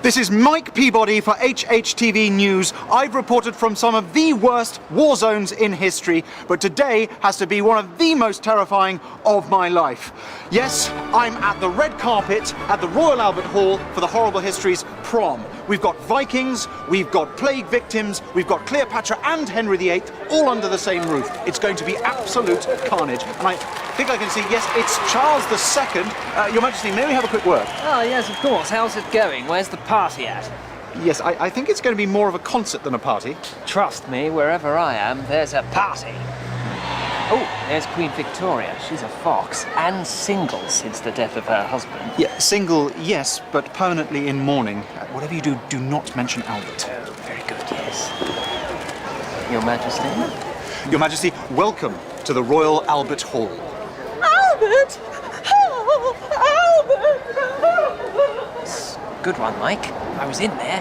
This is Mike Peabody for HHTV News. I've reported from some of the worst war zones in history, but today has to be one of the most terrifying of my life. Yes, I'm at the red carpet at the Royal Albert Hall for the Horrible Histories Prom. We've got Vikings, we've got plague victims, we've got Cleopatra and Henry VIII all under the same roof. It's going to be absolute carnage. And I think I can see, yes, it's Charles II. Your Majesty, may we have a quick word? Oh, yes, of course. How's it going? Where's the party at? Yes, I think it's going to be more of a concert than a party. Trust me, wherever I am, there's a party. Oh, there's Queen Victoria. She's a fox and single since the death of her husband. Yeah, single, yes, but permanently in mourning. Whatever you do, do not mention Albert. Oh, very good, yes. Your Majesty? Your Majesty, welcome to the Royal Albert Hall. Albert! Oh, Albert! Good one, Mike. I was in there.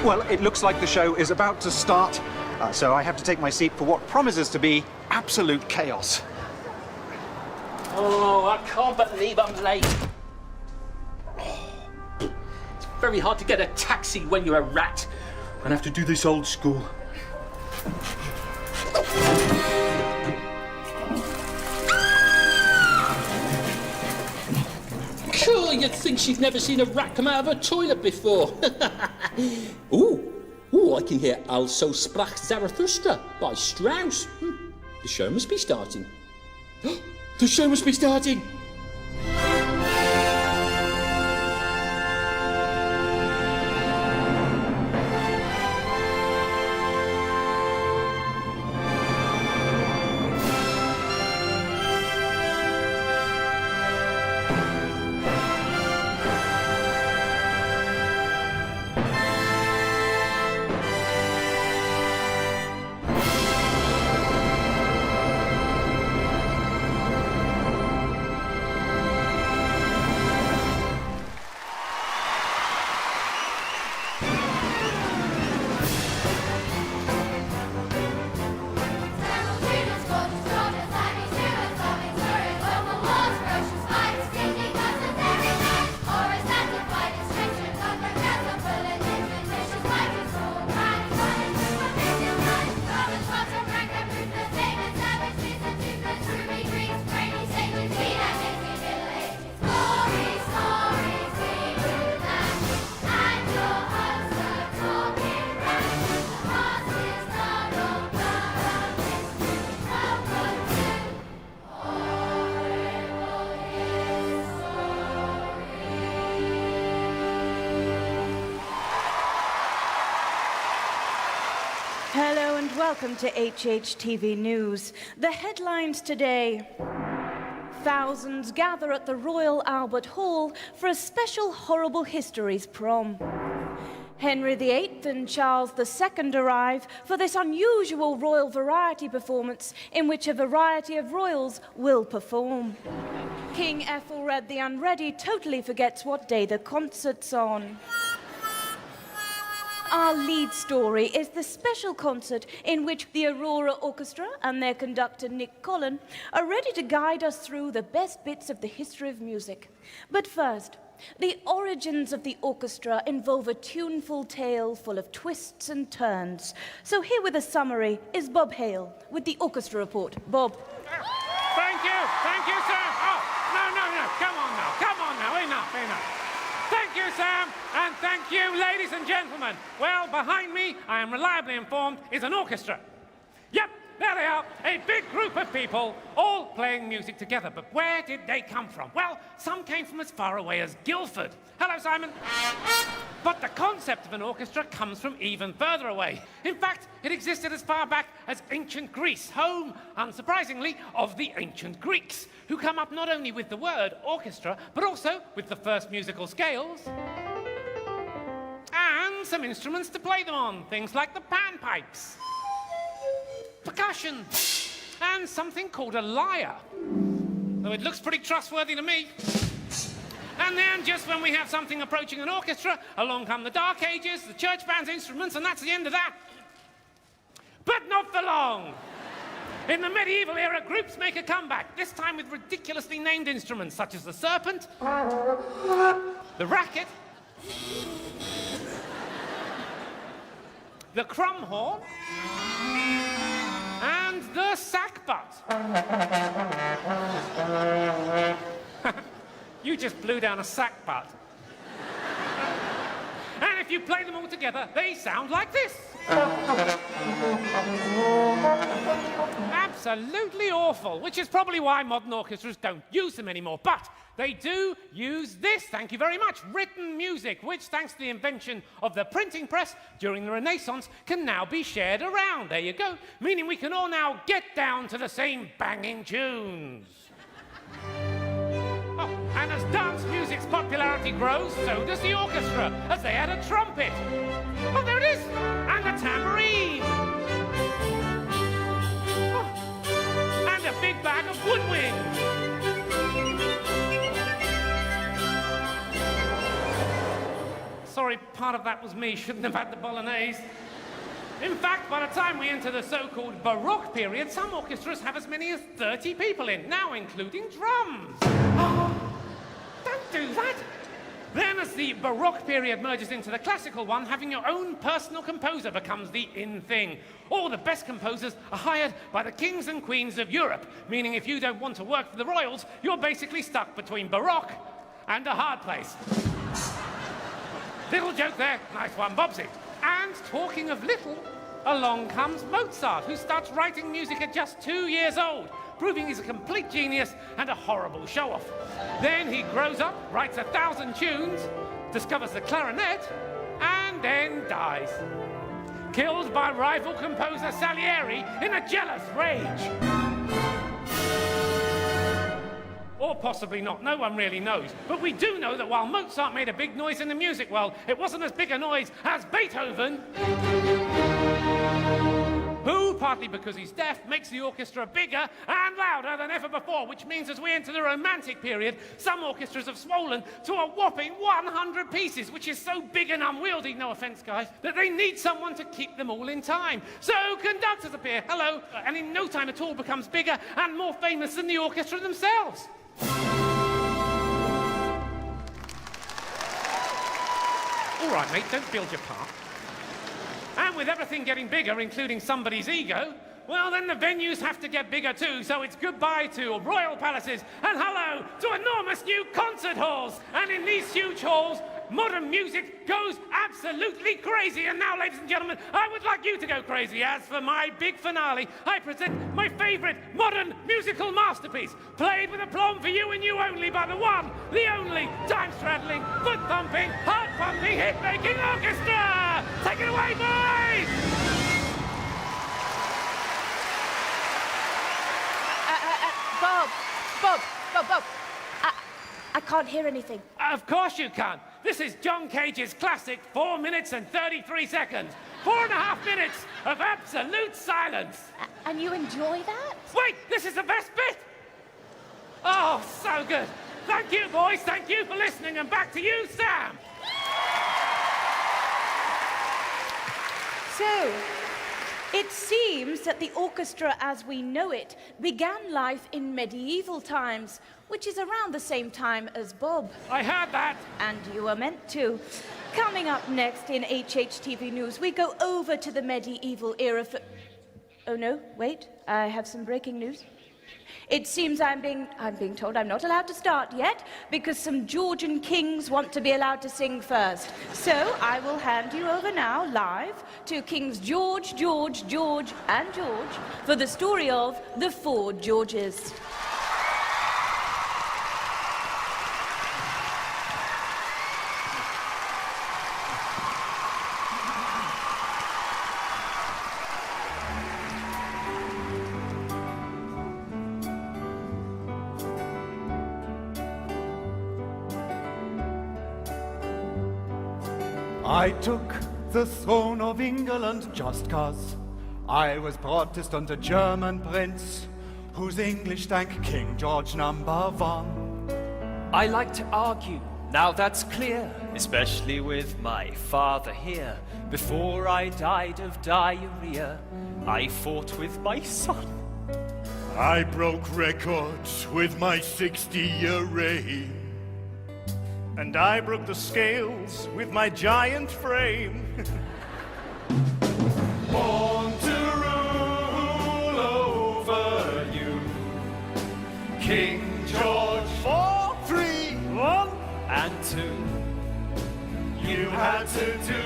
Well, it looks like the show is about to start, so I have to take my seat for what promises to be absolute chaos. Oh, I can't believe I'm late. It's very hard to get a taxi when you're a rat. I'm gonna have to do this old school. Sure, you'd think she's never seen a rat come out of a toilet before. Ooh, I can hear Also Sprach Zarathustra by Strauss. The show must be starting. The show must be starting. Hello and welcome to HHTV News. The headlines today. Thousands gather at the Royal Albert Hall for a special Horrible Histories Prom. Henry VIII and Charles II arrive for this unusual royal variety performance in which a variety of royals will perform. King Ethelred the Unready totally forgets what day the concert's on. Our lead story is the special concert in which the Aurora Orchestra and their conductor Nick Collin are ready to guide us through the best bits of the history of music. But first, the origins of the orchestra involve a tuneful tale full of twists and turns. So here with a summary is Bob Hale with the orchestra report. Bob. Thank you, Sam. Oh, no, come on now, enough. Thank you, Sam, and thank you, ladies and gentlemen. Well, behind me, I am reliably informed, is an orchestra. Yep, there they are, a big group of people, all playing music together. But where did they come from? Well, some came from as far away as Guildford. Hello, Simon. But the concept of an orchestra comes from even further away. In fact, it existed as far back as ancient Greece, home, unsurprisingly, of the ancient Greeks, who come up not only with the word orchestra, but also with the first musical scales and some instruments to play them on, things like the panpipes, percussion, and something called a lyre, though it looks pretty trustworthy to me. And then, just when we have something approaching an orchestra, along come the Dark Ages, the church band's instruments, and that's the end of that. But not for long. In the medieval era, groups make a comeback, this time with ridiculously named instruments such as the serpent, the racket, the crumhorn, and the sackbut. You just blew down a sackbut. And if you play them all together, they sound like this. Absolutely awful, which is probably why modern orchestras don't use them anymore. But they do use this, thank you very much, written music, which, thanks to the invention of the printing press during the Renaissance, can now be shared around. There you go. Meaning we can all now get down to the same banging tunes. Oh, and as dance music's popularity grows, so does the orchestra, as they add a trumpet. Oh, there it is! And a tambourine! Oh, and a big bag of woodwind! Sorry, part of that was me. Shouldn't have had the bolognese. In fact, by the time we enter the so-called Baroque period, some orchestras have as many as 30 people in, now including drums. Oh, don't do that. Then as the Baroque period merges into the classical one, having your own personal composer becomes the in thing. All the best composers are hired by the kings and queens of Europe, meaning if you don't want to work for the royals, you're basically stuck between Baroque and a hard place. Little joke there, nice one, Bobsy. And talking of little, along comes Mozart, who starts writing music at just 2 years old, proving he's a complete genius and a horrible show-off. Then he grows up, writes 1,000 tunes, discovers the clarinet, and then dies. Killed by rival composer Salieri in a jealous rage. Or possibly not, no one really knows. But we do know that while Mozart made a big noise in the music world, it wasn't as big a noise as Beethoven, who, partly because he's deaf, makes the orchestra bigger and louder than ever before, which means as we enter the Romantic period, some orchestras have swollen to a whopping 100 pieces, which is so big and unwieldy, no offense guys, that they need someone to keep them all in time. So conductors appear, hello, and in no time at all becomes bigger and more famous than the orchestra themselves. All right, mate, don't build your part. And with everything getting bigger, including somebody's ego, well, then the venues have to get bigger too, so it's goodbye to royal palaces and hello to enormous new concert halls. And in these huge halls, modern music goes absolutely crazy. And now, ladies and gentlemen, I would like you to go crazy. As for my big finale, I present my favorite modern musical masterpiece, played with aplomb for you and you only by the one, the only, time-straddling, foot-thumping, heart-pumping, hit-making orchestra! Take it away, boys! Bob. I can't hear anything. Of course you can't. This is John Cage's classic 4 minutes and 33 seconds. 4.5 minutes of absolute silence. And you enjoy that? Wait, this is the best bit. Oh, so good. Thank you, boys. Thank you for listening. And back to you, Sam. So, it seems that the orchestra as we know it began life in medieval times, which is around the same time as Bob. I heard that. And you were meant to. Coming up next in HHTV News, we go over to the medieval era for... Oh no, wait, I have some breaking news. It seems I'm being told I'm not allowed to start yet because some Georgian kings want to be allowed to sing first. So I will hand you over now, live, to Kings George, and George for the story of the 4 Georges. I took the throne of England just 'cause I was Protestant, a German prince, whose English thank King George #1. I like to argue, now that's clear, especially with my father here. Before I died of diarrhea, I fought with my son. I broke records with my 60-year reign. And I broke the scales with my giant frame. Born to rule over you, King George 4, 3, 1, And 2. you had to do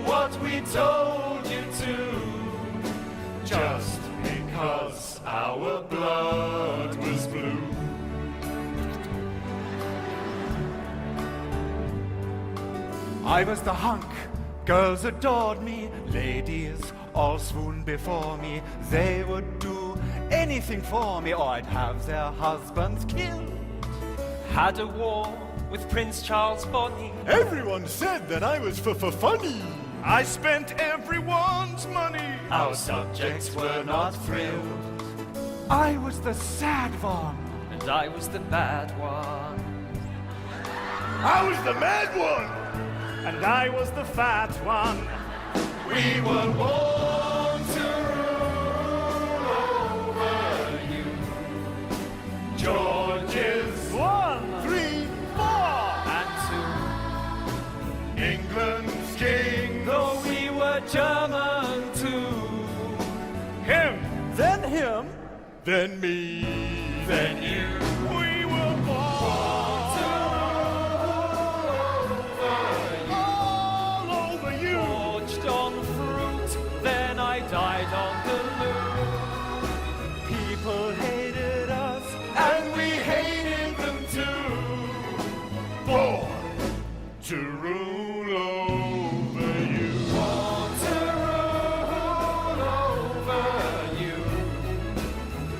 what we told you to, just because our blood was blue. I was the hunk. Girls adored me. Ladies all swooned before me. They would do anything for me, or I'd have their husbands killed. Had a war with Prince Charles Bonny. Everyone said that I was funny. I spent everyone's money. Our subjects were not thrilled. I was the sad one. And I was the bad one. I was the mad one. And I was the fat one. We were born to rule over you, George's 1, 3, 4, And 2. England's king. Though we were German too. him, then him, Then me, Then you. we were born to rule all over you. Forged on fruit, then I died on the loot. People hated us. And we hated them too. Born to rule over you. Born to rule over you.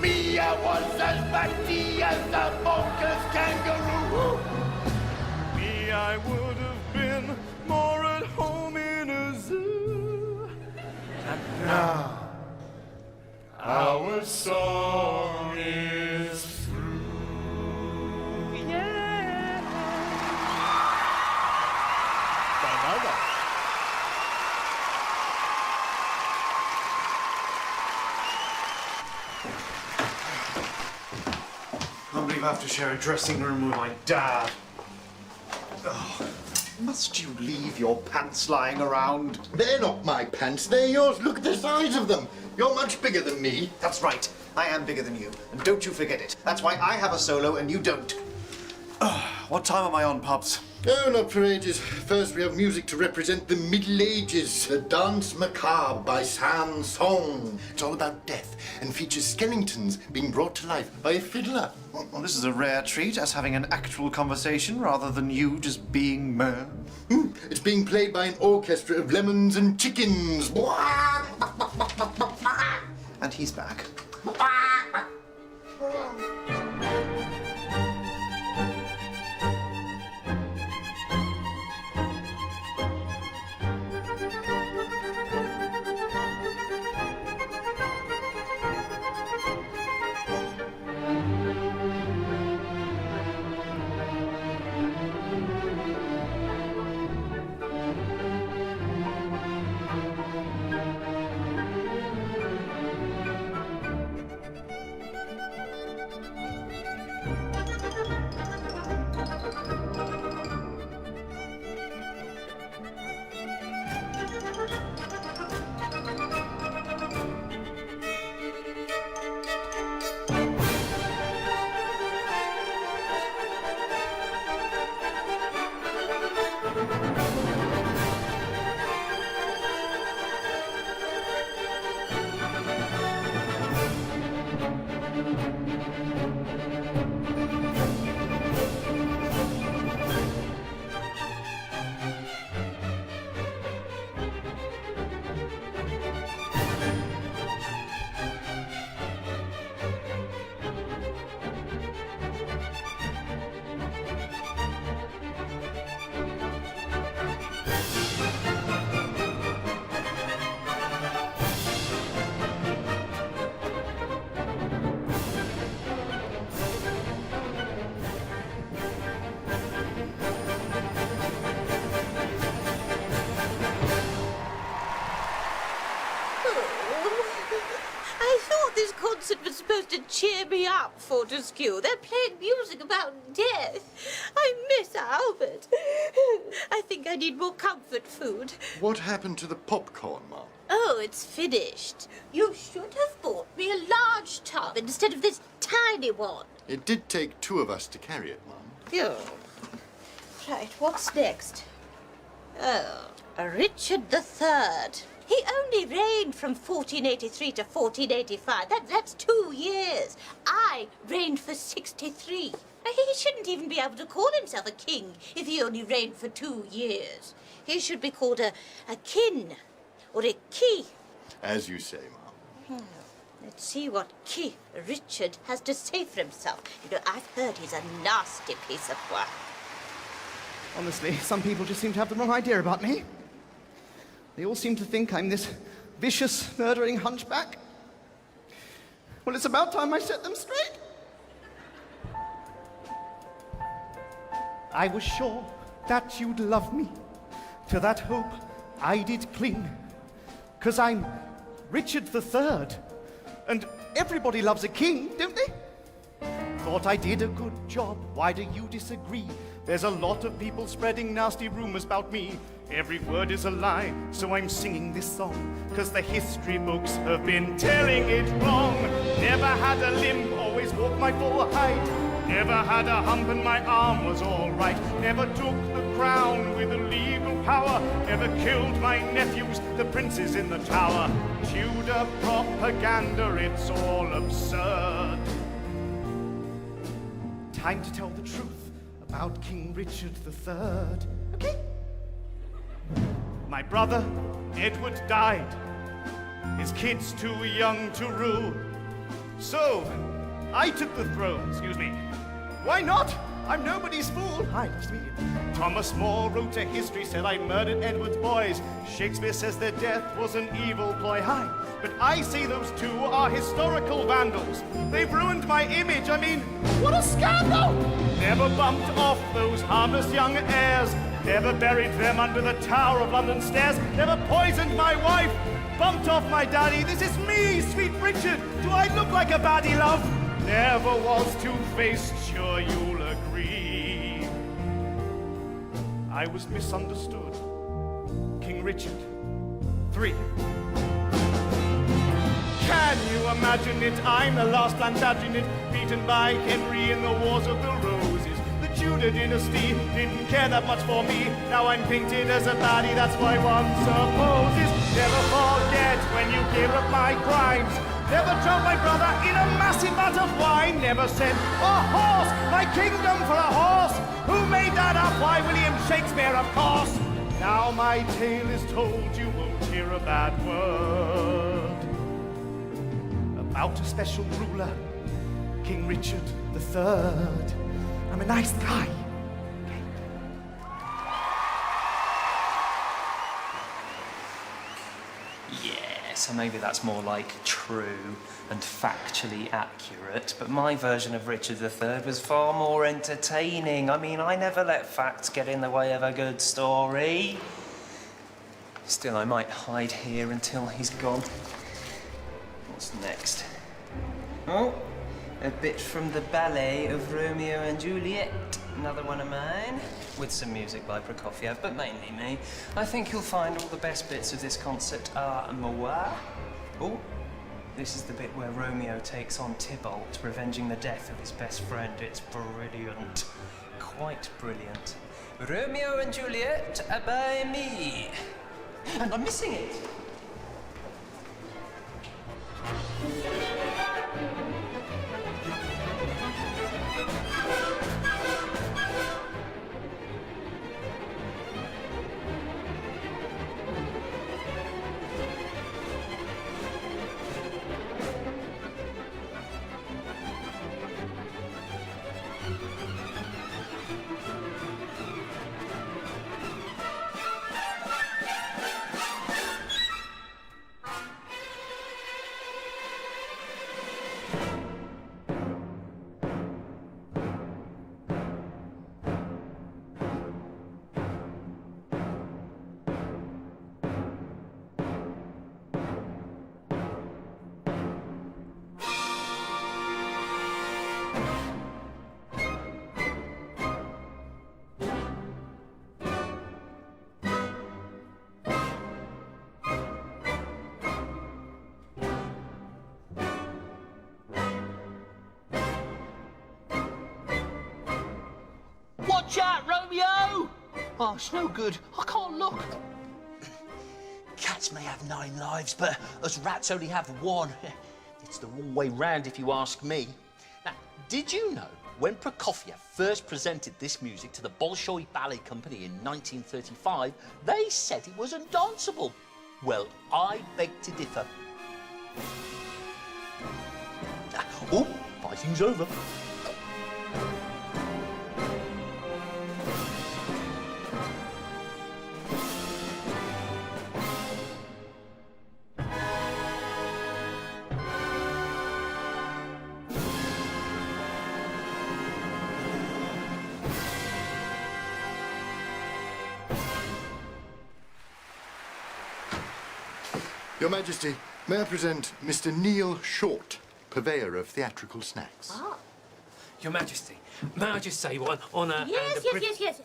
Me, I was as batty as the bonkers kangaroo. Me, I would have been more at home in a zoo. Our song is through. I can't believe I have to share a dressing room with my dad. Oh, must you leave your pants lying around? They're not my pants, they're yours. Look at the size of them. You're much bigger than me. That's right. I am bigger than you. And don't you forget it. That's why I have a solo and you don't. What time am I on, Pops? Oh, not for ages. First, we have music to represent the Middle Ages. A Dance Macabre by San Song. It's all about death and features skeletons being brought to life by a fiddler. Well, this is a rare treat, us having an actual conversation rather than you just being Mer. It's being played by an orchestra of lemons and chickens. And he's back. up, Fortescue. They're playing music about death. I miss Albert. I think I need more comfort food. What happened to the popcorn, Mum? Oh, it's finished. You should have bought me a large tub instead of this tiny one. It did take 2 of us to carry it, Mum. Oh. Right, what's next? Oh, Richard III. He only reigned from 1483 to 1485. That's 2 years. I reigned for 63. He shouldn't even be able to call himself a king if he only reigned for 2 years. He should be called a kin or a key. As you say, Mum. Let's see what Key Richard has to say for himself. You know, I've heard he's a nasty piece of work. Honestly, some people just seem to have the wrong idea about me. They all seem to think I'm this vicious, murdering hunchback. Well, it's about time I set them straight. I was sure that you'd love me. To that hope I did cling. 'Cause I'm Richard III. And everybody loves a king, don't they? Thought I did a good job. Why do you disagree? There's a lot of people spreading nasty rumors about me. Every word is a lie, so I'm singing this song. 'Cause the history books have been telling it wrong. Never had a limp, always walked my full height. Never had a hump and my arm was all right. Never took the crown with illegal power. Never killed my nephews, the princes in the tower. Tudor propaganda, it's all absurd. Time to tell the truth about King Richard III. Okay? My brother, Edward, died. His kids too young to rule. So, I took the throne, excuse me. Why not? I'm nobody's fool. Hi, nice to meet you. Thomas More wrote a history, said I murdered Edward's boys. Shakespeare says their death was an evil ploy. Hi, but I say those 2 are historical vandals. They've ruined my image. I mean, what a scandal! Never bumped off those harmless young heirs. Never buried them under the Tower of London stairs. Never poisoned my wife. Bumped off my daddy. This is me, sweet Richard. Do I look like a baddie, love? Never was two-faced, sure you'll agree. I was misunderstood. King Richard III. Can you imagine it? I'm the last Plantagenet, beaten by Henry in the Wars of the Roses. The Tudor dynasty didn't care that much for me. Now I'm painted as a baddie, that's why one supposes. Never forget when you hear of my crimes. Never drowned my brother in a massive vat of wine. Never sent a horse, my kingdom for a horse. Who made that up? Why, William Shakespeare, of course. Now my tale is told, you won't hear a bad word about a special ruler, King Richard III. I'm a nice guy. Yeah, so maybe that's more like true and factually accurate, but my version of Richard III was far more entertaining. I mean, I never let facts get in the way of a good story. Still, I might hide here until he's gone. What's next? Oh, a bit from the ballet of Romeo and Juliet. Another one of mine, with some music by Prokofiev, but mainly me. I think you'll find all the best bits of this concert are moi. Oh, this is the bit where Romeo takes on Tybalt, revenging the death of his best friend. It's brilliant. Quite brilliant. Romeo and Juliet by me. And I'm missing it. Oh, it's no good. I can't look. Cats may have 9 lives, but us rats only have 1. It's the wrong way round, if you ask me. Now, did you know when Prokofiev first presented this music to the Bolshoi Ballet Company in 1935, they said it was undanceable? Well, I beg to differ. Oh, fighting's over. Your Majesty, may I present Mr. Neil Short, purveyor of theatrical snacks? Ah. Your Majesty, may I just say one on a... Yes.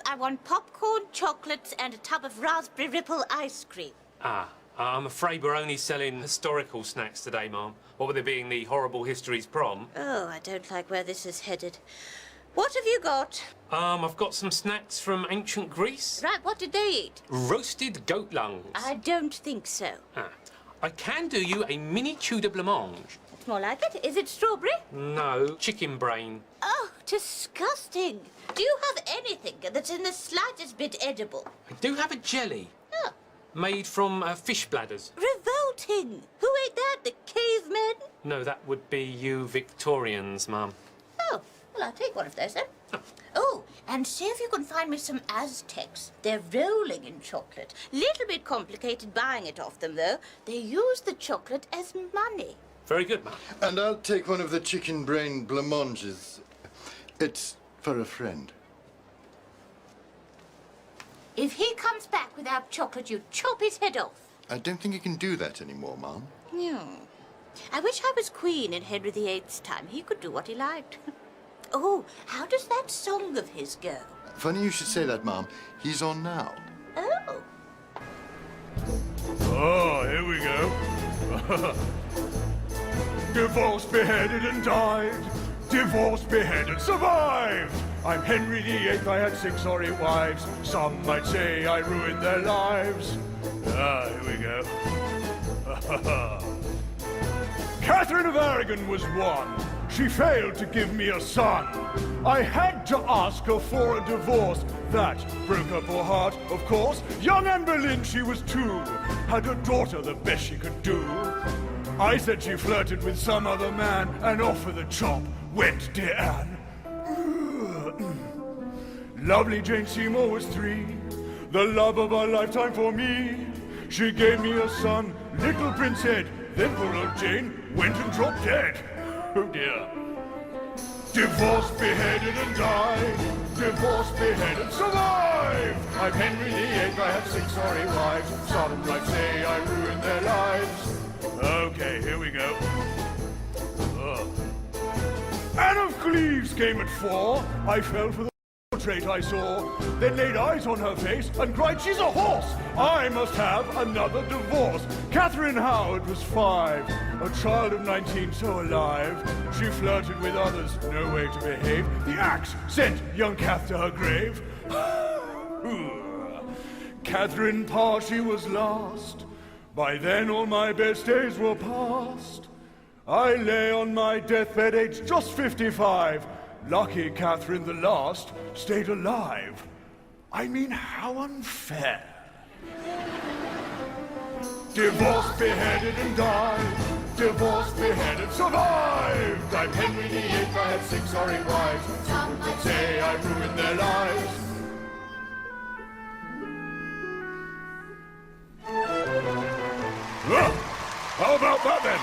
I want popcorn, chocolates, and a tub of raspberry ripple ice cream. I'm afraid we're only selling historical snacks today, ma'am. What with it being the Horrible Histories Prom. Oh, I don't like where this is headed. What have you got? I've got some snacks from ancient Greece. Right, what did they eat? Roasted goat lungs. I don't think so. I can do you a mini Tudor blancmange. It's more like it. Is it strawberry? No, chicken brain. Oh, disgusting. Do you have anything that's in the slightest bit edible? I do have a jelly. Oh. Made from fish bladders. Revolting. Who ate that? The cavemen? No, that would be you Victorians, ma'am. Oh, well, I'll take one of those then. Oh, and see if you can find me some Aztecs. They're rolling in chocolate. Little bit complicated buying it off them, though. They use the chocolate as money. Very good, ma'am. And I'll take one of the chicken brain blancmanges. It's for a friend. If he comes back without chocolate, you chop his head off. I don't think you can do that anymore, Ma'am. Yeah. I wish I was Queen in Henry VIII's time. He could do what he liked. Oh, how does that song of his go? Funny you should say that, Ma'am. He's on now. Oh. Oh, here we go. Divorced, beheaded, and died. Divorced, beheaded, survived. I'm Henry VIII, I had 6 or 8 wives. Some might say I ruined their lives. Here we go. Catherine of Aragon was one. She failed to give me a son. I had to ask her for a divorce. That broke her poor heart, of course. Young Anne Boleyn, she was 2. Had a daughter, the best she could do. I said she flirted with some other man, and off with the chop went dear Anne. Lovely Jane Seymour was 3. The love of a lifetime for me. She gave me a son, little Prince Ed. Then poor old Jane went and dropped dead. Oh dear. Divorced, beheaded, and died. Divorced, beheaded, survived. I'm Henry VIII, I had 6 or 8 wives. Some might say I ruined their lives. Okay, here we go. Anne of Cleves came at 4. I fell for the portrait I saw, then laid eyes on her face and cried, she's a horse! I must have another divorce. Catherine Howard was 5, a child of 19, so alive. She flirted with others, no way to behave. The axe sent young Cath to her grave. Catherine Parr, she was last. By then all my best days were past. I lay on my deathbed, aged just 55. Lucky Catherine the last stayed alive. I mean, how unfair. Divorced, beheaded, and died. Divorced, beheaded, survived. I'm Henry VIII, I had 6 or 8 wives. Some might say I ruined their lives. How about that then?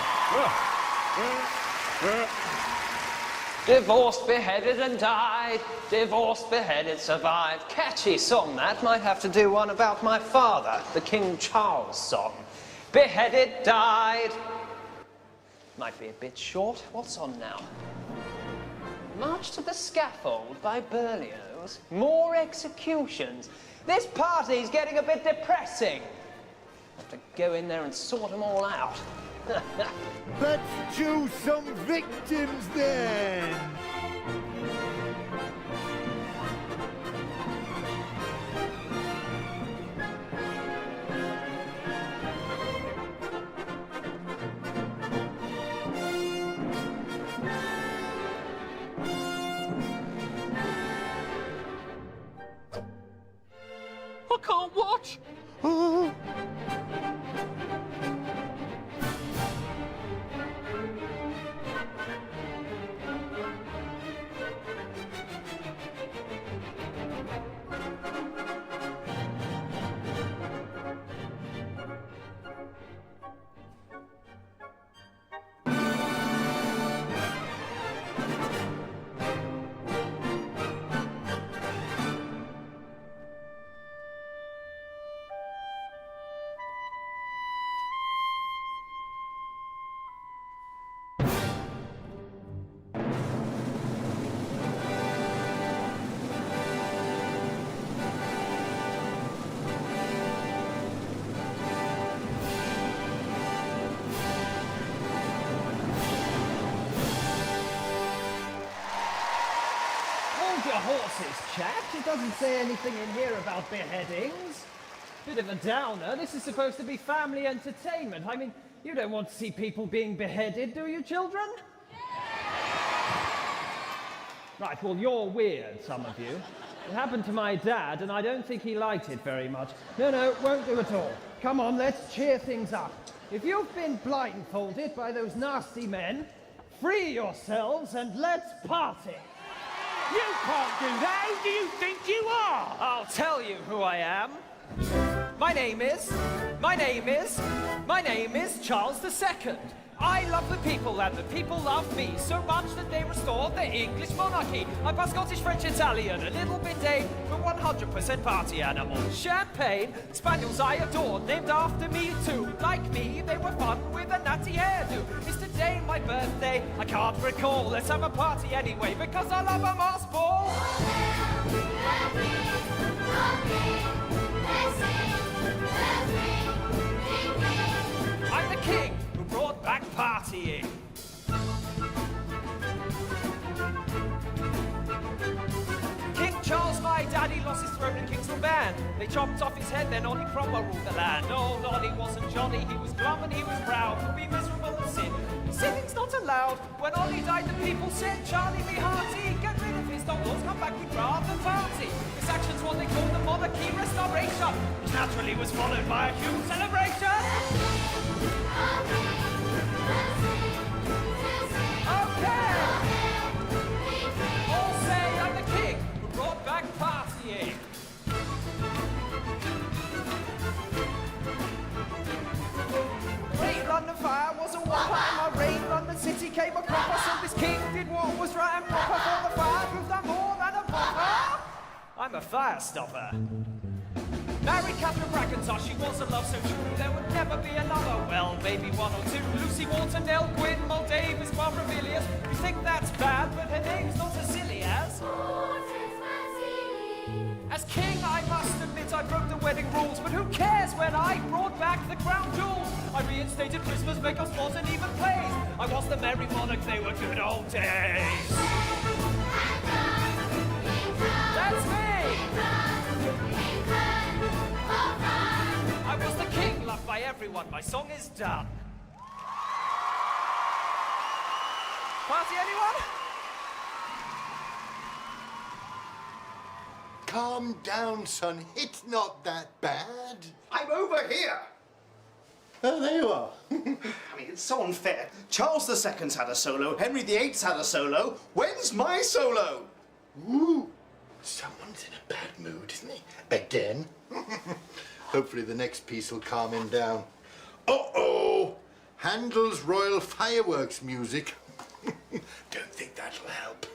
Divorced, beheaded, and died. Divorced, beheaded, survived. Catchy song, that. Might have to do one about my father, the King Charles song. Beheaded, died. Might be a bit short. What's on now? March to the Scaffold by Berlioz. More executions. This party's getting a bit depressing. Have to go in there and sort them all out. Let's choose some victims then. can't watch. Horses, chaps. It doesn't say anything in here about beheadings. Bit of a downer. This is supposed to be family entertainment. I mean, you don't want to see people being beheaded, do you, children? Right, well, you're weird, some of you. It happened to my dad, and I don't think he liked it very much. No, won't do at all. Come on, let's cheer things up. If you've been blindfolded by those nasty men, free yourselves and let's party. You can't do that! Who do you think you are? I'll tell you who I am. My name is Charles II. I love the people and the people love me so much that they restored the English monarchy. I'm part Scottish, French, Italian, a little bit Dane, but 100% party animal. Champagne, spaniels I adored, named after me too. Like me, they were fun with a natty hairdo. Is today my birthday? I can't recall. Let's have a party anyway, because I love a mass ball. I'm the king who brought back partying. King Charles, my daddy, lost his throne in Kingston Ban. They chopped off his head, then Ollie Cromwell ruled the land. Old Ollie wasn't Johnny, he was glum and he was proud. He'll be miserable and sin. Sinning's not allowed. When Ollie died, the people said, Charlie, be hearty, get rid of his dog laws, come back, we'd rather party. This action's what they call the monarchy restoration, which naturally was followed by a huge celebration. Okay! All say I'm the king who brought back partying. Great London fire was a whopper, and my reign London city came a cropper. So this king did what was right and proper for the fire, proved I'm more than a popper. I'm a fire stopper. Married Catherine Brackenshaw, she was a love so true, there would never be another. Well, maybe one or two. Lucy Wharton, Nell Gwynn, Moll Davis, Barbara Villiers. You think that's bad, but her name's not as silly as... As king, I must admit I broke the wedding rules, but who cares when I brought back the crown jewels? I reinstated Christmas, makeup, sports, and even plays. I was the merry monarch, they were good old days. That's me! I was the king, loved by everyone. My song is done. Party, anyone? Calm down, son. It's not that bad. I'm over here. Oh, there you are. I mean, it's so unfair. Charles II's had a solo. Henry VIII's had a solo. When's my solo? Ooh. Someone's in a bad mood, isn't he? Again? Hopefully the next piece will calm him down. Uh-oh! Handel's Royal Fireworks music. Don't think that'll help.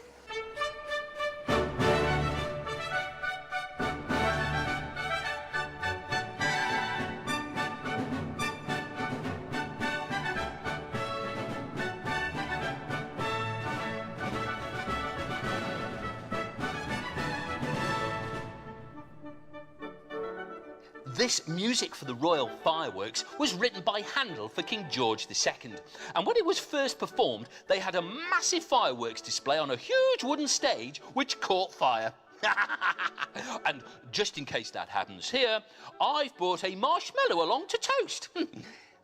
This music for the royal fireworks was written by Handel for King George II. And when it was first performed, they had a massive fireworks display on a huge wooden stage which caught fire. And just in case that happens here, I've brought a marshmallow along to toast.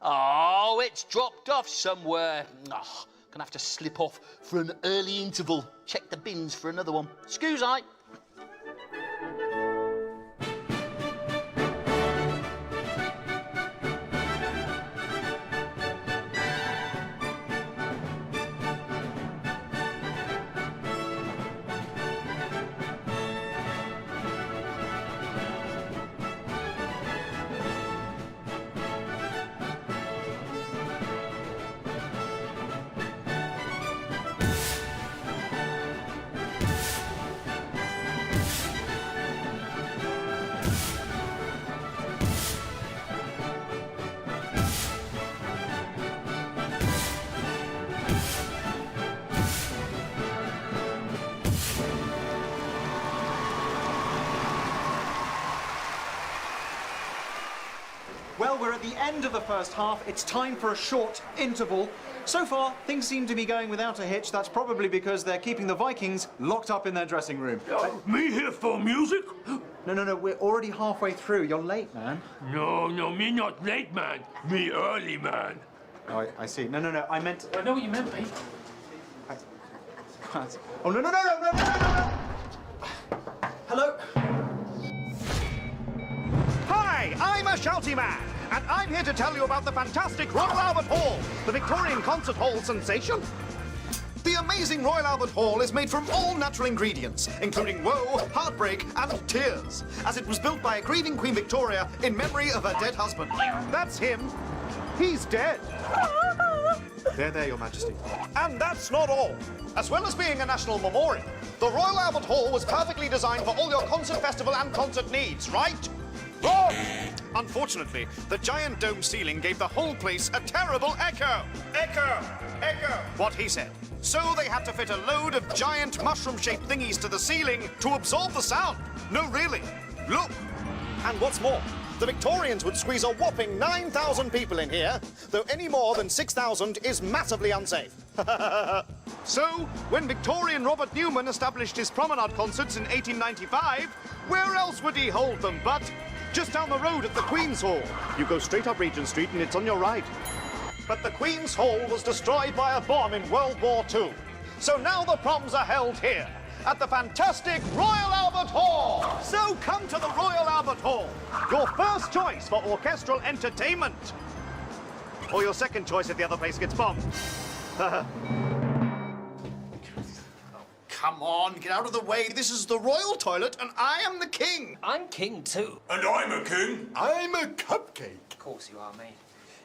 Oh, it's dropped off somewhere. Oh, gonna have to slip off for an early interval. Check the bins for another one. Excuse I. Well, we're at the end of the first half. It's time for a short interval. So far, things seem to be going without a hitch. That's probably because they're keeping the Vikings locked up in their dressing room. Me here for music? No, we're already halfway through. You're late, man. No, me not late, man. Me early, man. Oh, I see. No, I meant... I know what you meant, mate. Oh, no. Hello? Hi, I'm a shouty man, and I'm here to tell you about the fantastic Royal Albert Hall, the Victorian concert hall sensation. The amazing Royal Albert Hall is made from all natural ingredients, including woe, heartbreak, and tears, as it was built by a grieving Queen Victoria in memory of her dead husband. That's him. He's dead. There, Your Majesty. And that's not all. As well as being a national memorial, the Royal Albert Hall was perfectly designed for all your concert festival and concert needs, right? Wrong! Unfortunately, the giant dome ceiling gave the whole place a terrible echo. Echo! What he said. So they had to fit a load of giant mushroom-shaped thingies to the ceiling to absorb the sound. No, really. Look! And what's more, the Victorians would squeeze a whopping 9,000 people in here, though any more than 6,000 is massively unsafe. So, when Victorian Robert Newman established his promenade concerts in 1895, where else would he hold them but just down the road at the Queen's Hall? You go straight up Regent Street and it's on your right. But the Queen's Hall was destroyed by a bomb in World War II. So now the proms are held here, at the fantastic Royal Albert Hall. So come to the Royal Albert Hall, your first choice for orchestral entertainment. Or your second choice if the other place gets bombed. Come on, get out of the way. This is the royal toilet, and I am the king. I'm king too. And I'm a king. I'm a cupcake. Of course you are, mate.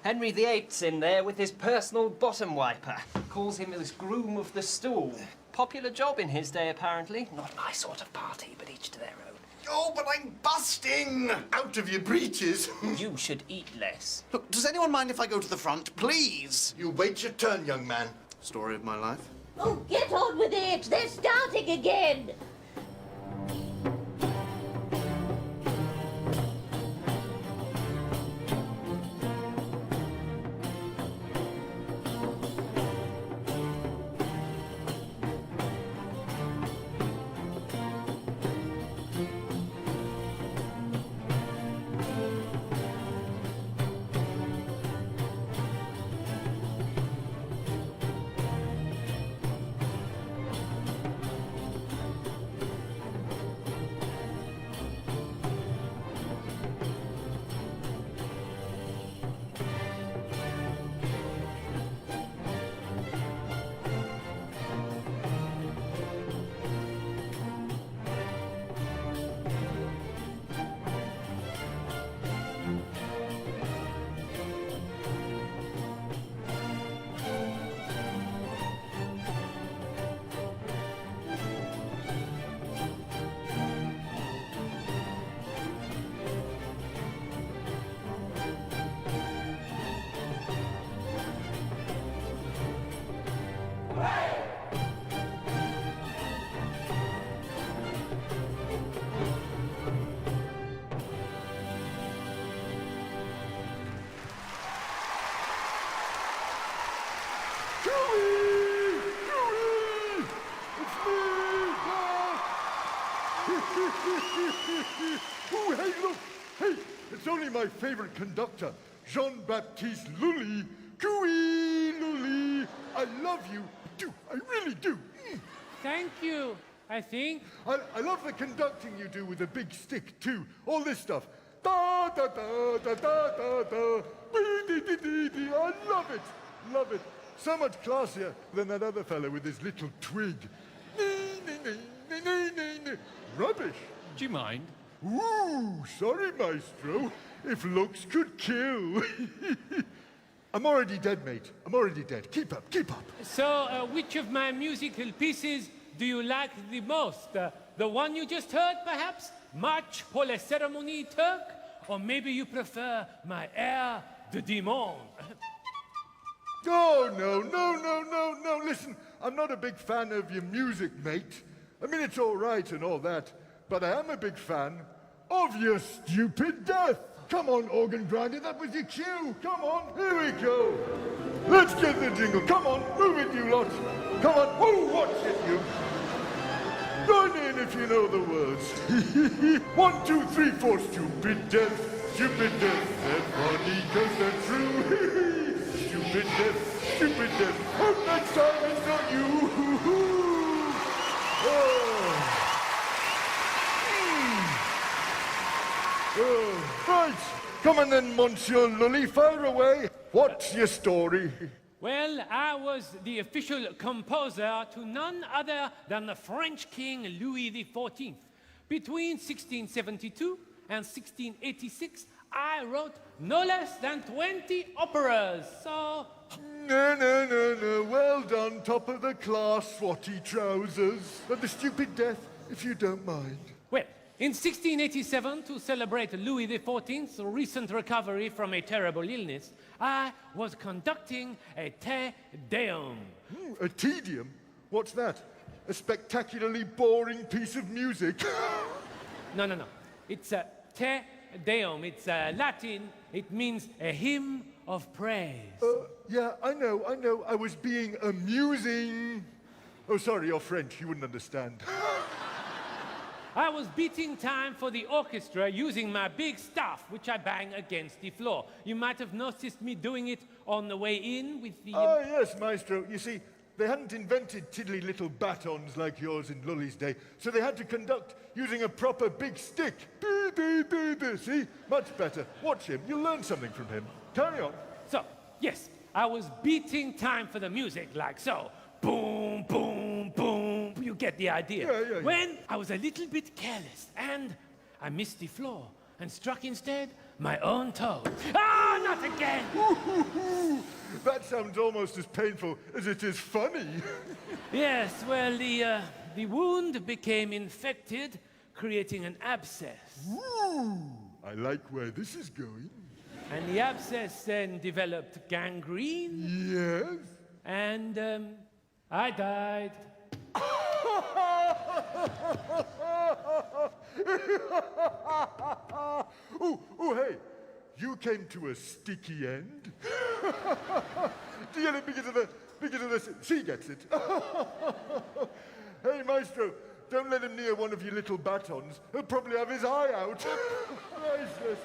Henry VIII's in there with his personal bottom wiper. Calls him his groom of the stool. Popular job in his day, apparently. Not my sort of party, but each to their own. Oh, but I'm busting. Out of your breeches. You should eat less. Look, does anyone mind if I go to the front, please? You wait your turn, young man. Story of my life. Oh, get on with it! They're starting again! Oh, hey, look! Hey, it's only my favorite conductor, Jean-Baptiste Lully. Cooey, Lully! I love you. Do. I really do. Thank you, I think. I love the conducting you do with a big stick, too. All this stuff. Da, da, da, da, da, da, da. Dee, dee, dee, dee. I love it. Love it. So much classier than that other fellow with his little twig. Nee, nee, nee, nee, nee, nee, nee. Rubbish. Do you mind? Ooh, sorry, Maestro. If looks could kill. I'm already dead, mate. I'm already dead. Keep up, keep up. So, which of my musical pieces do you like the most? The one you just heard, perhaps? March pour la cérémonie Turc? Or maybe you prefer my air de Dimon? Oh, no. Listen, I'm not a big fan of your music, mate. I mean, it's all right and all that, but I am a big fan of your stupid death. Come on, organ grinder, that was your cue. Come on, here we go. Let's get the jingle. Come on, move it, you lot. Come on, oh, watch it, you. Join in if you know the words. 1, 2, 3, 4, stupid death, stupid death. They're funny 'cause they're true. Stupid death, stupid death. Hope next time it's not you. Oh, right. Come on then, Monsieur Lully, fire away. What's your story? Well, I was the official composer to none other than the French King Louis XIV. Between 1672 and 1686, I wrote no less than 20 operas, so... No. Well done, top of the class, swatty trousers. But the stupid death, if you don't mind. Well, in 1687, to celebrate Louis XIV's recent recovery from a terrible illness, I was conducting a Te Deum. A tedium? What's that? A spectacularly boring piece of music? No. It's a Te Deum. It's Latin. It means a hymn of praise. Yeah, I know. I was being amusing. Oh, sorry, you're French. You wouldn't understand. I was beating time for the orchestra using my big staff, which I bang against the floor. You might have noticed me doing it on the way in with the... Oh, yes, Maestro. You see, they hadn't invented tiddly little batons like yours in Lully's day, so they had to conduct using a proper big stick. See? Much better. Watch him. You'll learn something from him. Carry on. So, yes, I was beating time for the music like so. Boom, boom, boom. You get the idea. Yeah. When I was a little bit careless and I missed the floor and struck instead my own toe. Ah, not again! That sounds almost as painful as it is funny. Yes, well, the wound became infected, creating an abscess. I like where this is going. And the abscess then developed gangrene. Yes? And, I died. Oh, hey, you came to a sticky end? Do you get it because of the, she gets it. Hey, Maestro, don't let him near one of your little batons. He'll probably have his eye out. Niceness.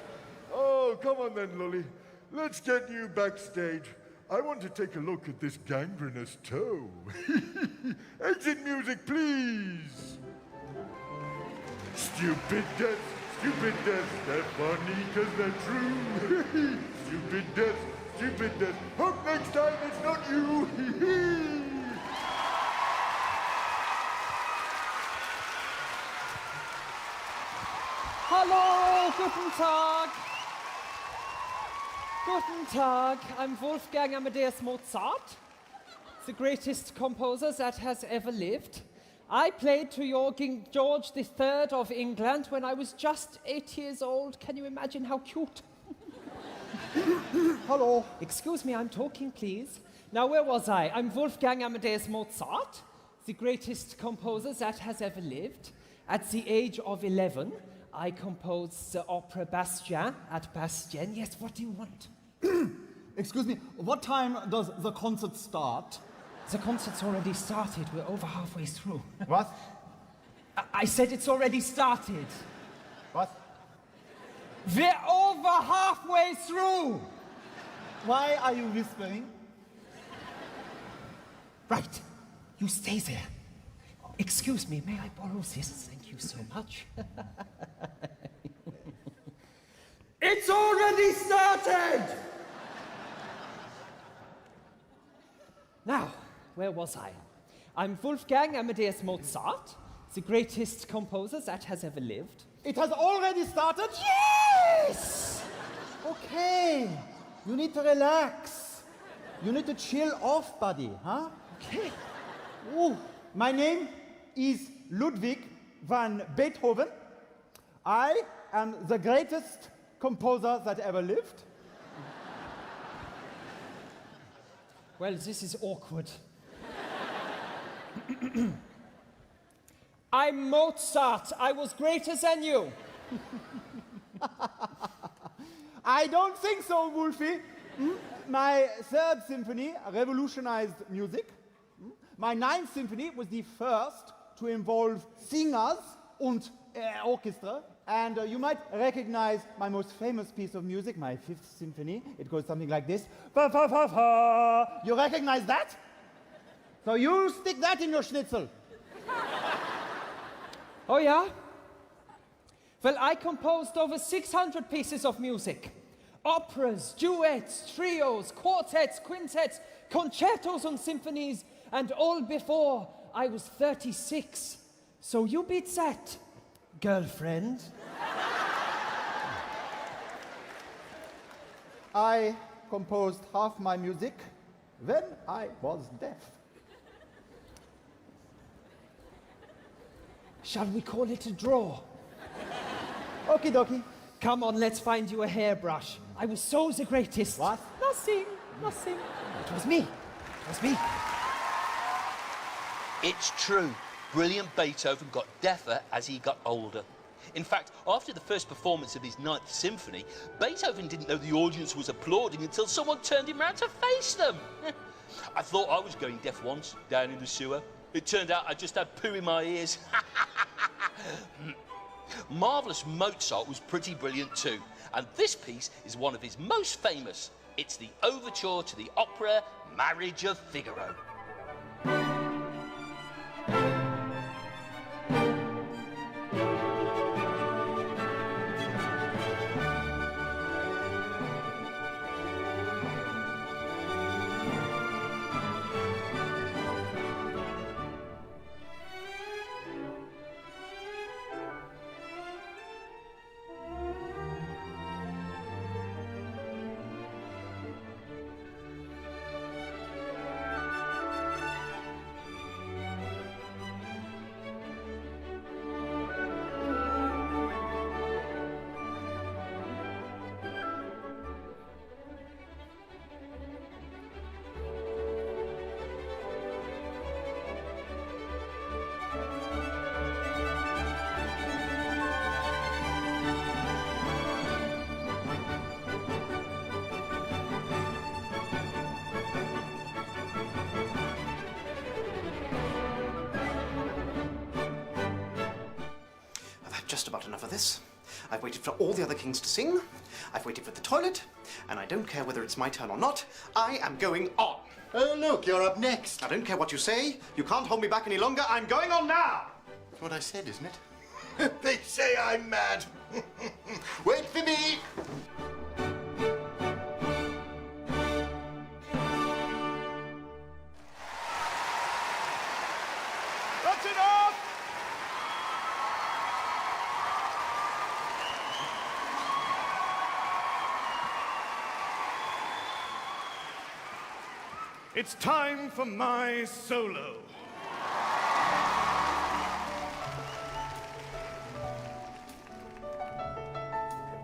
Oh, come on then, Lully. Let's get you backstage. I want to take a look at this gangrenous toe. Exit music, please. Stupid death, they're funny 'cause they're true. Stupid death, hope next time it's not you. Hallo, guten Tag. Guten Tag, I'm Wolfgang Amadeus Mozart, the greatest composer that has ever lived. I played to your King George III of England when I was just 8 years old. Can you imagine how cute? Hello. Excuse me, I'm talking, please. Now, where was I? I'm Wolfgang Amadeus Mozart, the greatest composer that has ever lived. At the age of 11, I composed the opera Bastien at Bastien. Yes, what do you want? Excuse me, what time does the concert start? The concert's already started. We're over halfway through. What? I said it's already started. What? We're over halfway through! Why are you whispering? Right. You stay there. Excuse me, may I borrow this? Thank you so much. It's already started! Now, where was I? I'm Wolfgang Amadeus Mozart, the greatest composer that has ever lived. It has already started? Yes! Okay, you need to relax. You need to chill off, buddy, huh? Okay. Ooh, my name is Ludwig van Beethoven. I am the greatest composer that ever lived. Well, this is awkward. I'm Mozart. I was greater than you. I don't think so, Wolfie. My third symphony revolutionized music. My ninth symphony was the first to involve singers and orchestra. And you might recognize my most famous piece of music, my fifth symphony. It goes something like this. Fa, fa, fa, fa. You recognize that? So you stick that in your schnitzel. Oh, yeah? Well, I composed over 600 pieces of music. Operas, duets, trios, quartets, quintets, concertos and symphonies, and all before I was 36. So you beat that, girlfriend. I composed half my music when I was deaf. Shall we call it a draw? Okie dokie. Come on, let's find you a hairbrush. I was so the greatest. What? Nothing. It was me. It was me. It's true. Brilliant Beethoven got deafer as he got older. In fact, after the first performance of his Ninth Symphony, Beethoven didn't know the audience was applauding until someone turned him round to face them. I thought I was going deaf once, down in the sewer. It turned out I just had poo in my ears. Marvellous Mozart was pretty brilliant too, and this piece is one of his most famous. It's the overture to the opera Marriage of Figaro. Just about enough of this. I've waited for all the other kings to sing. I've waited for the toilet, and I don't care whether it's my turn or not. I am going on. Oh, look, you're up next. I don't care what you say. You can't hold me back any longer. I'm going on now. That's what I said, isn't it? They say I'm mad. Wait for me. That's enough! It's time for my solo.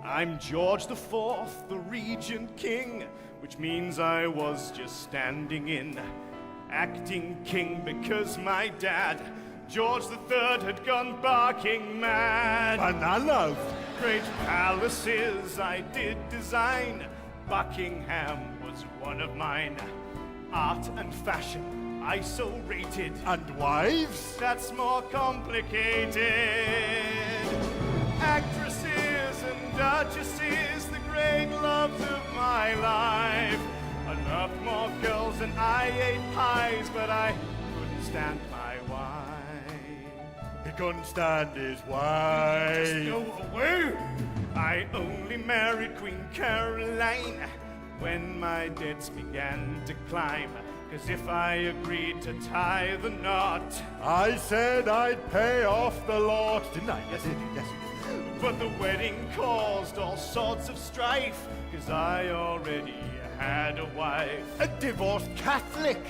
I'm George IV, the Regent King, which means I was just standing in, acting king because my dad, George III, had gone barking mad. Bananas! Great palaces I did design, Buckingham was one of mine. Art and fashion, I so rated. And wives? That's more complicated. Actresses and duchesses, the great loves of my life. I loved more girls than I ate pies, but I couldn't stand my wife. He couldn't stand his wife. Just go away. I only married Queen Caroline when my debts began to climb, 'cause if I agreed to tie the knot, I said I'd pay off the lot, didn't I? Yes, yes. But the wedding caused all sorts of strife, 'cause I already had a wife. A divorced Catholic.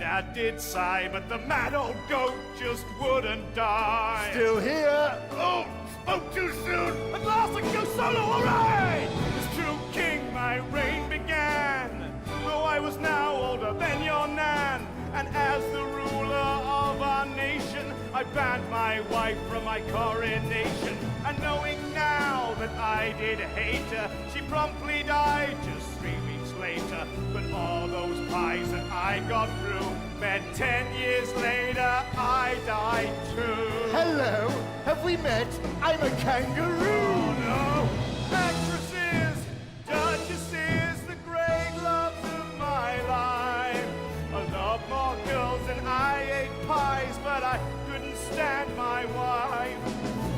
Dad did sigh, but the mad old goat just wouldn't die. Still here. Oh, spoke too soon. At last I can go solo, all right! As true king, my reign began, though I was now older than your nan. And as the ruler of our nation, I banned my wife from my coronation. And knowing now that I I did hate her. She promptly died just 3 weeks later. But all those pies that I got through meant 10 years later I died too. Hello, have we met? I'm a kangaroo. Oh no! Actresses, duchesses, the great loves of my life. I love more girls than I ate pies, but I couldn't stand my wife.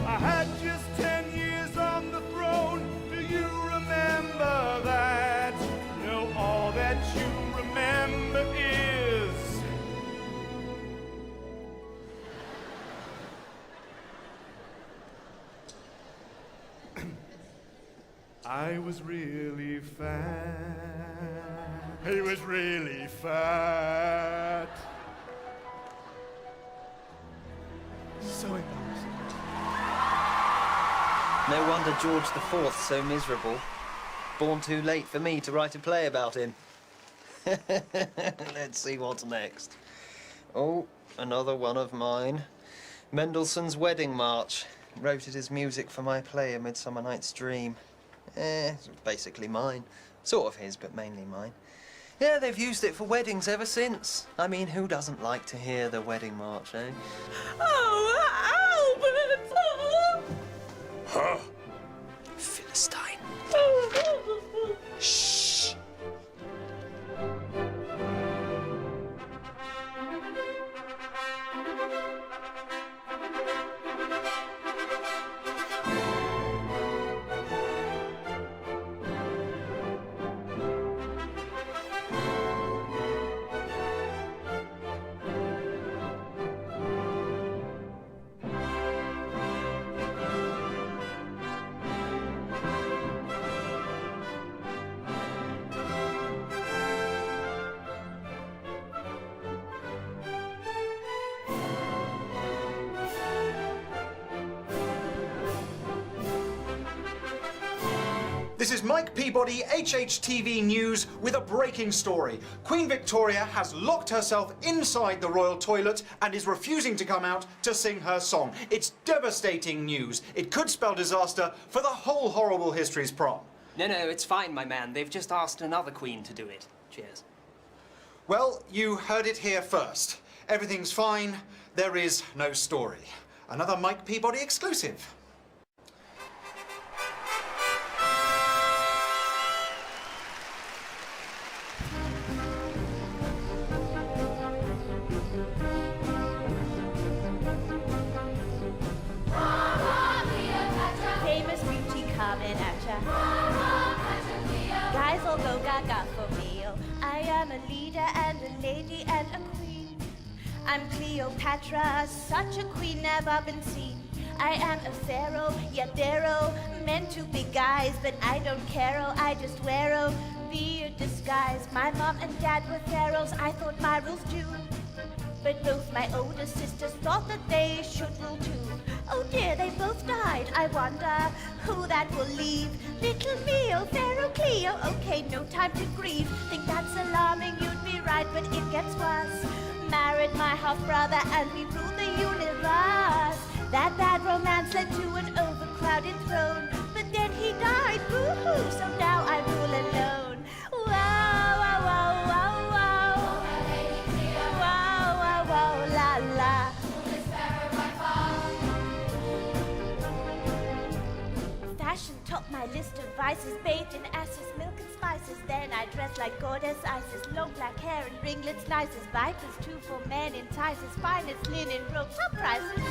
I had just 10 years on the throne. Do you remember that? No, all that you remember is I was really fat. He was really fat. So embarrassing. No wonder George IV's so miserable. Born too late for me to write a play about him. Let's see what's next. Oh, another one of mine. Mendelssohn's Wedding March. Wrote it as music for my play A Midsummer Night's Dream. It's basically mine. Sort of his, but mainly mine. Yeah, they've used it for weddings ever since. I mean, who doesn't like to hear the Wedding March, eh? Oh, Albert! Huh? Philistine. Shh. This is Mike Peabody, HHTV News, with a breaking story. Queen Victoria has locked herself inside the royal toilet and is refusing to come out to sing her song. It's devastating news. It could spell disaster for the whole Horrible Histories Prom. No, it's fine, my man. They've just asked another queen to do it. Cheers. Well, you heard it here first. Everything's fine. There is no story. Another Mike Peabody exclusive. Famous beauty coming at ya. Guys all go gaga for me. Oh, I am a leader and a lady and a queen. I'm Cleopatra, such a queen never been seen. I am a pharaoh, yet they're meant to be guys, but I don't care, oh, I just wear beard disguise. My mom and dad were pharaohs, I thought my rules too. But both my older sisters thought that they should rule too. Oh dear, they both died. I wonder who that will leave. Little me, oh Pharaoh Cleo. Okay, no time to grieve. Think that's alarming, you'd be right, but it gets worse. Married my half-brother and we ruled the universe. That bad romance led to an overcrowded throne. But then he died, boo-hoo, so now I rule alone. Wow, wow, wow, wow, wow. Wow, wow, wow, la, la. Fashion topped my list of vices, bathed in ashes, milk and spices. Then I dressed like goddess Isis, long black hair and ringlets, nicest vipers, 2 for men in ties, finest linen robes, top prices.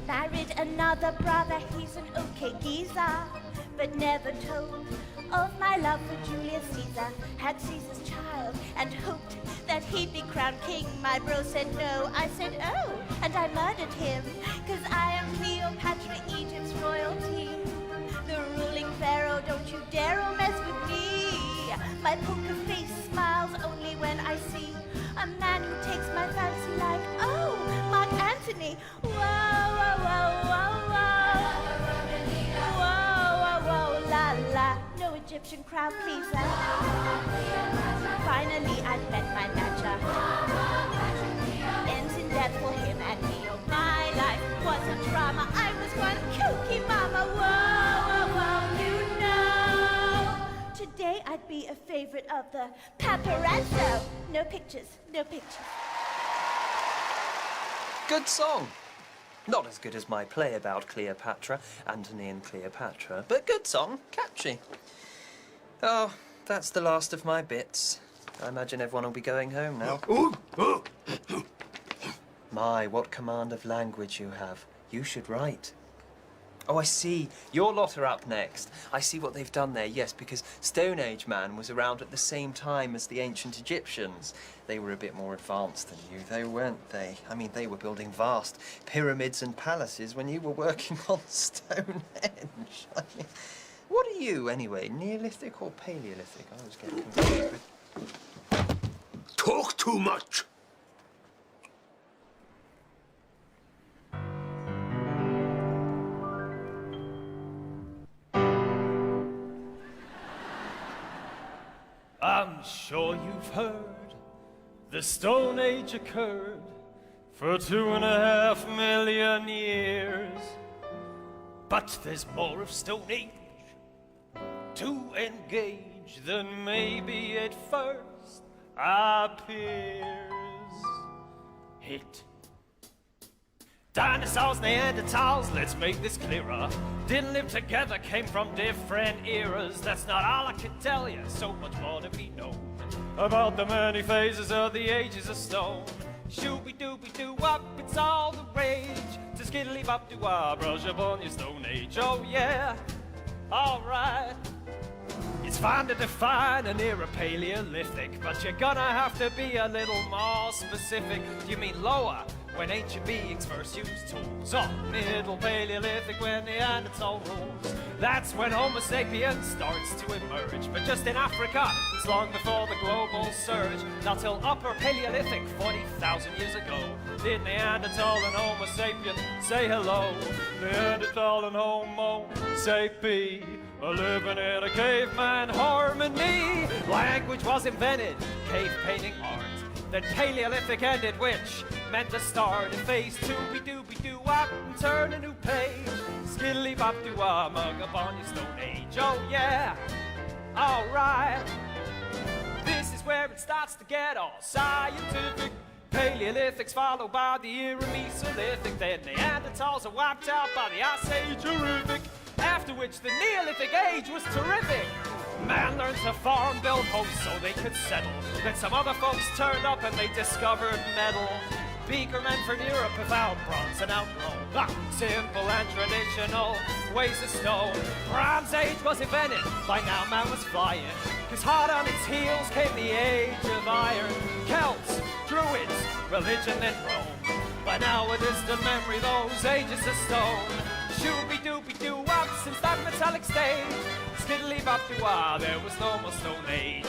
Married another brother, he's an okay geezer, but never told of my love for Julius Caesar. Had Caesar's child and hoped that he'd be crowned king. My bro said no, I said oh, and I murdered him, 'cause I am Cleopatra, Egypt's royalty. The ruling pharaoh, don't you dare mess with me. My poker face smiles only when I see a man who takes my fancy like, oh, Mark Antony. Whoa, whoa, whoa, whoa, whoa. Whoa, whoa, whoa, la, la. No Egyptian crowd pleaser. Finally, I've met my matcher. Ends in death. some drama. I was one kooky mama. Whoa, whoa, you know. Today I'd be a favorite of the paparazzo. No pictures, no pictures. Good song. Not as good as my play about Cleopatra, Antony and Cleopatra, but good song, catchy. Oh, that's the last of my bits. I imagine everyone will be going home now. My, what command of language you have. You should write. Oh, I see. Your lot are up next. I see what they've done there, yes, because Stone Age man was around at the same time as the ancient Egyptians. They were a bit more advanced than you, though, weren't they? I mean, they were building vast pyramids and palaces when you were working on Stonehenge. I mean, what are you, anyway? Neolithic or Paleolithic? I was getting confused with... Talk too much. I'm sure you've heard the Stone Age occurred for 2.5 million years. But there's more of Stone Age to engage than maybe at first appears. Hit. Dinosaurs, Neanderthals, let's make this clearer. Didn't live together, came from different eras. That's not all I can tell you, so much more to be known about the many phases of the ages of stone. Shooby-dooby-doo-wop, it's all the rage. To skiddly-bop-doo-wah, brush up on your Stone Age, oh yeah, alright. It's fine to define an era Paleolithic, but you're gonna have to be a little more specific. Do you mean lower, when ancient beings first used tools? Or middle Paleolithic, when Neanderthal rules? That's when Homo sapiens starts to emerge. But just in Africa, it's long before the global surge. Not till upper Paleolithic, 40,000 years ago, did Neanderthal and Homo sapien say hello. Neanderthal and Homo sapien are living in a caveman harmony. Language was invented, cave painting art. Then Paleolithic ended, which meant to start in phase 2. Be-doo-be-doo-wop and turn a new page. Skiddly-bop-doo-wah, mug up on your Stone Age. Oh yeah, alright. This is where it starts to get all scientific. Paleolithic's followed by the era Mesolithic. Then Neanderthals are wiped out by the Ice Age horrific. After which the Neolithic age was terrific. Man learned to farm, build homes so they could settle. Then some other folks turned up and they discovered metal. Beaker men from Europe have found bronze and outgrown simple and traditional ways of stone. Bronze Age was invented, by now man was flying. Cause hot on its heels came the age of iron. Celts, Druids, religion and Rome. By now a distant memory, those ages of stone. Shooby-dooby-doo-wop, since that metallic stage. Skiddly-bop-doo-wah, there was no more Stone Age.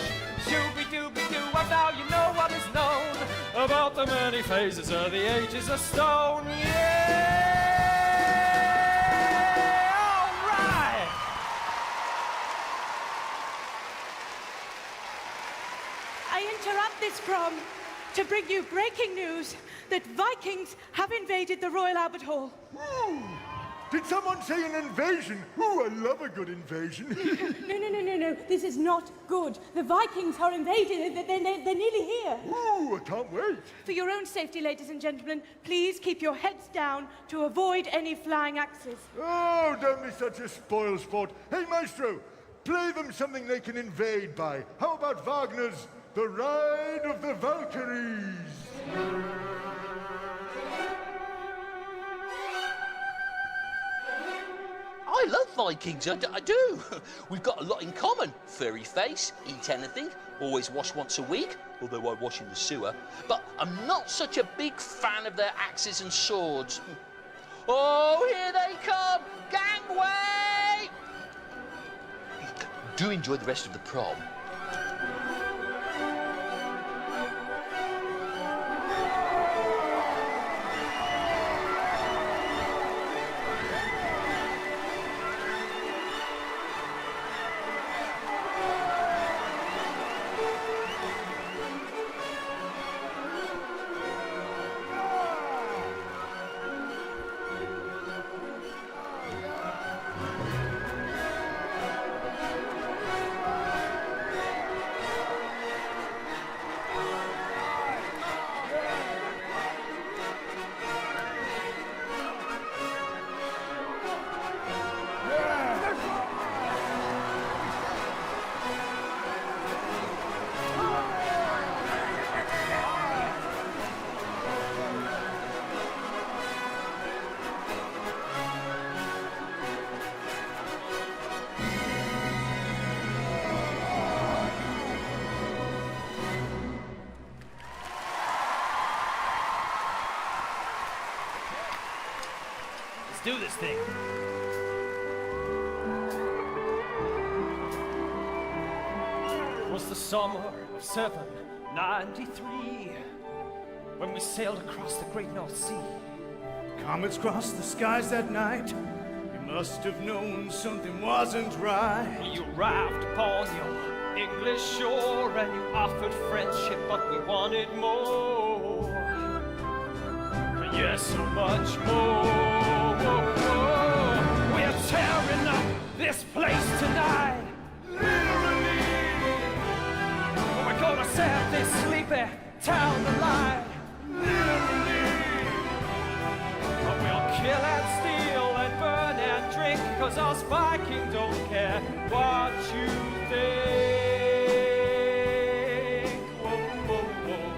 Shooby-dooby-doo-wop, now you know what is known about the many phases of the ages of stone. Yeah! All right! I interrupt this prom to bring you breaking news that Vikings have invaded the Royal Albert Hall. Ooh. Did someone say an invasion? Ooh, I love a good invasion. No. This is not good. The Vikings are invading. They're nearly here. Ooh, I can't wait. For your own safety, ladies and gentlemen, please keep your heads down to avoid any flying axes. Oh, don't be such a spoilsport. Hey, Maestro, play them something they can invade by. How about Wagner's The Ride of the Valkyries? I love Vikings, I do. We've got a lot in common. Furry face, eat anything, always wash once a week, although I wash in the sewer. But I'm not such a big fan of their axes and swords. Oh, here they come! Gangway! Do enjoy the rest of the prom. Let's do this thing. It was the summer of 793 when we sailed across the great North Sea. Comets crossed the skies that night. You must have known something wasn't right. You arrived upon your English shore and you offered friendship, but we wanted more. Yes, so much more. We're tearing up this place tonight. Literally. We're gonna set this sleepy town alight. Literally. We'll kill and steal and burn and drink, 'cause us Vikings don't care what you think. Whoa, whoa, whoa.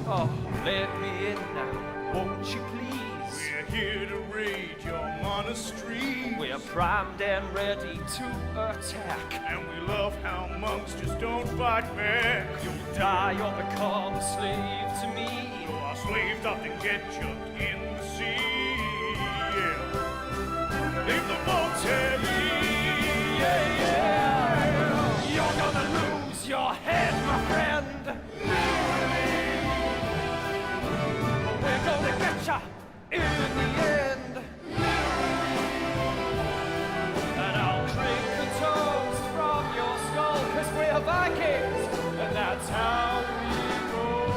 Oh, let me in now, won't you please? We're here to raid your monastery. We're primed and ready to attack. And we love how monks just don't fight back. You'll die or become a slave to me. Though our slaves often get chucked in the sea. Yeah. Leave the boat heavy. Yeah, yeah. You're gonna lose your head, my friend. We're gonna get ya in the end. And I'll drink the toast from your skull, 'cause we're Vikings, and that's how we roll.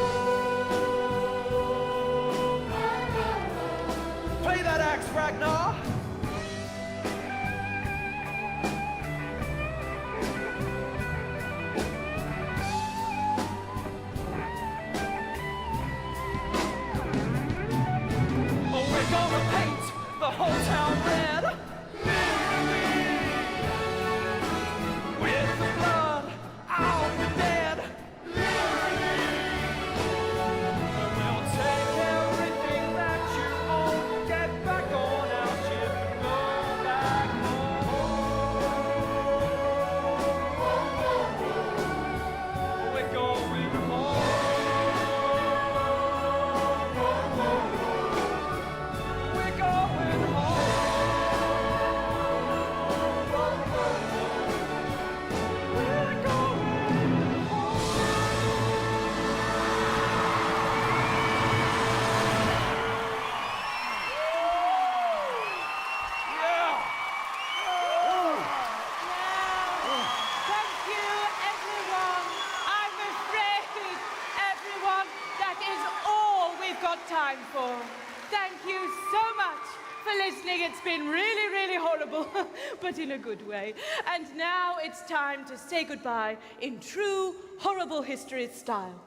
Play that axe, Ragnar. We're gonna paint the whole town red with the blood of the dead. And we'll take everything that you own, get back on our ship and go back home. We're going home. Time for. Thank you so much for listening. It's been really, really horrible, but in a good way. And now it's time to say goodbye in true Horrible Histories style.